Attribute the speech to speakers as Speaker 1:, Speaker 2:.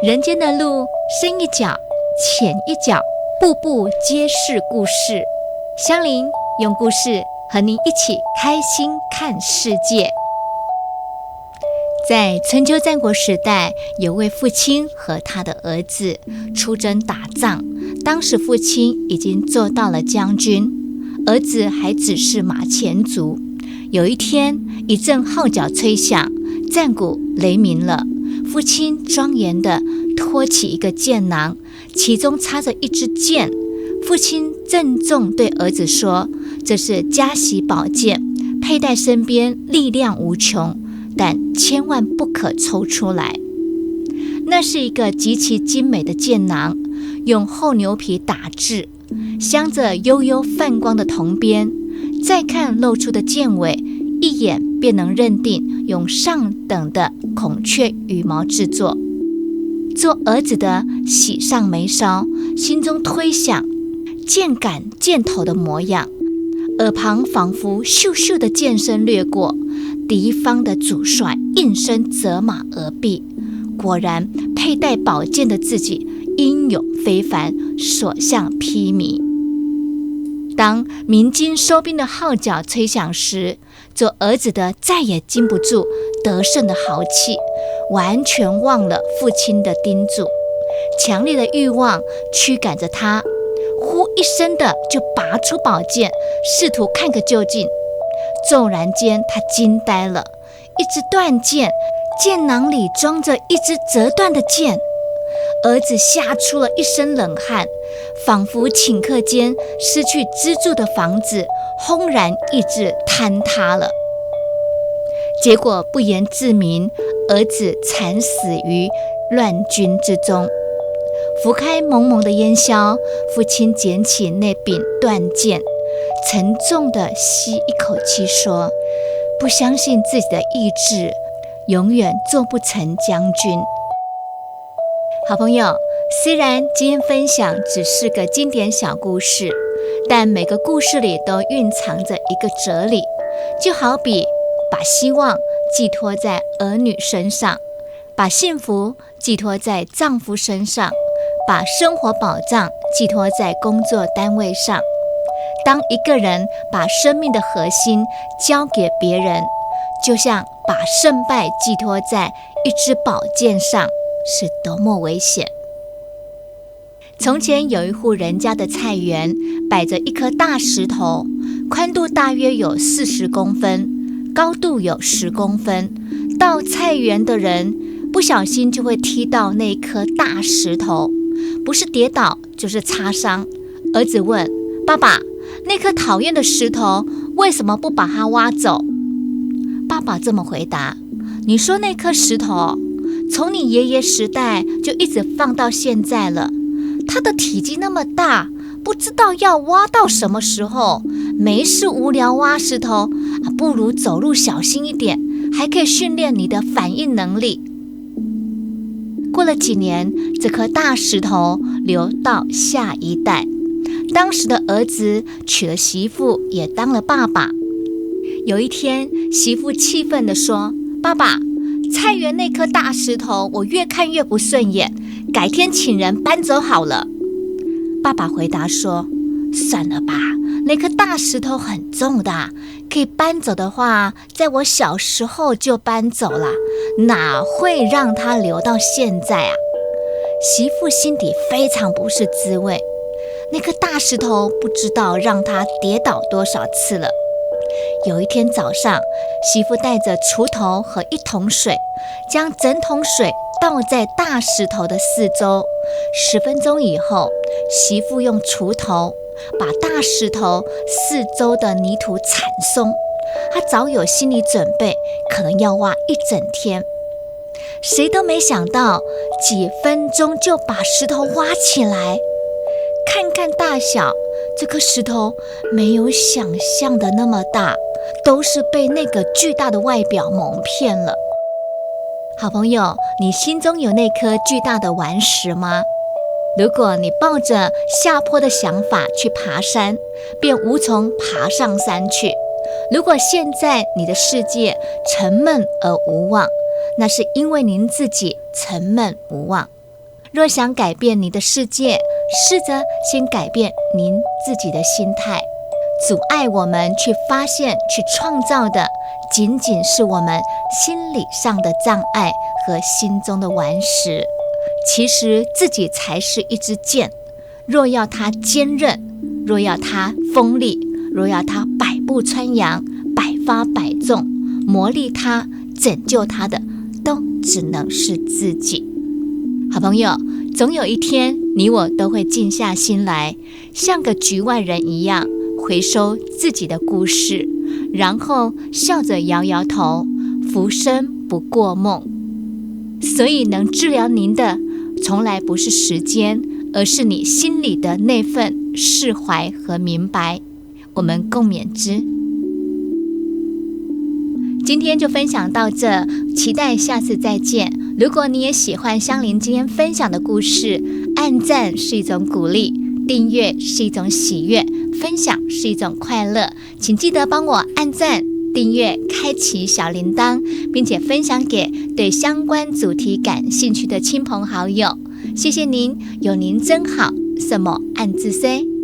Speaker 1: 人间的路，深一脚浅一脚，步步皆是故事。香菱用故事和您一起开心看世界。在春秋战国时代，有位父亲和他的儿子出征打仗，当时父亲已经做到了将军，儿子还只是马前卒。有一天，一阵号角吹响，战鼓雷鸣了，父亲庄严地托起一个箭囊，其中插着一支箭。父亲郑重对儿子说，这是加喜宝剑，佩戴身边力量无穷，但千万不可抽出来。那是一个极其精美的箭囊，用厚牛皮打制，镶着幽幽泛光的铜边，再看露出的箭尾，一眼便能认定用上等的孔雀羽毛制作。做儿子的喜上眉梢，心中推想箭杆箭头的模样，耳旁仿佛咻咻的箭声掠过，敌方的主帅应声责马而毙。果然佩戴宝剑的自己英勇非凡，所向披靡。当鸣金收兵的号角吹响时，做儿子的再也禁不住得胜的豪气，完全忘了父亲的叮嘱。强烈的欲望驱赶着他，呼一声的就拔出宝剑，试图看个究竟。骤然间他惊呆了，一支断剑，箭囊里装着一支折断的剑。儿子吓出了一身冷汗，仿佛顷刻间失去支柱的房子轰然一直坍塌了。结果不言自明，儿子惨死于乱军之中。拂开蒙蒙的烟消，父亲捡起那柄断剑，沉重地吸一口气说，不相信自己的意志，永远做不成将军。好朋友，虽然今天分享只是个经典小故事，但每个故事里都蕴藏着一个哲理，就好比把希望寄托在儿女身上，把幸福寄托在丈夫身上，把生活保障寄托在工作单位上。当一个人把生命的核心交给别人，就像把胜败寄托在一支宝剑上，是多么危险。从前有一户人家的菜园，摆着一颗大石头，宽度大约有40公分，高度有10公分。到菜园的人不小心就会踢到那颗大石头，不是跌倒就是擦伤。儿子问爸爸，那颗讨厌的石头为什么不把它挖走？爸爸这么回答，你说那颗石头从你爷爷时代就一直放到现在了，它的体积那么大，不知道要挖到什么时候。没事无聊挖石头，不如走路小心一点，还可以训练你的反应能力。过了几年，这颗大石头流到下一代，当时的儿子娶了媳妇，也当了爸爸。有一天，媳妇气愤地说，爸爸，菜园那颗大石头我越看越不顺眼，改天请人搬走好了。爸爸回答说，算了吧，那颗大石头很重的，可以搬走的话，在我小时候就搬走了，哪会让它留到现在啊？媳妇心底非常不是滋味，那颗大石头不知道让她跌倒多少次了。有一天早上，媳妇带着锄头和一桶水，将整桶水倒在大石头的四周。10分钟以后，媳妇用锄头把大石头四周的泥土铲松，她早有心理准备，可能要挖一整天。谁都没想到，几分钟就把石头挖起来。看看大小，这颗石头没有想象的那么大，都是被那个巨大的外表蒙骗了。好朋友，你心中有那颗巨大的顽石吗？如果你抱着下坡的想法去爬山，便无从爬上山去。如果现在你的世界沉闷而无望，那是因为您自己沉闷无望。若想改变你的世界，试着先改变您自己的心态。阻碍我们去发现、去创造的，仅仅是我们心理上的障碍和心中的顽石。其实自己才是一支箭，若要它坚韧，若要它锋利，若要它百步穿杨、百发百中，磨砺它、拯救它的，都只能是自己。好朋友，总有一天，你我都会静下心来，像个局外人一样，回收自己的故事，然后笑着摇摇头，浮生不过梦。所以能治疗您的，从来不是时间，而是你心里的那份释怀和明白。我们共勉之。今天就分享到这，期待下次再见。如果你也喜欢香菱今天分享的故事，按赞是一种鼓励，订阅是一种喜悦，分享是一种快乐。请记得帮我按赞、订阅、开启小铃铛，并且分享给对相关主题感兴趣的亲朋好友。谢谢您，有您真好。什么按自 C。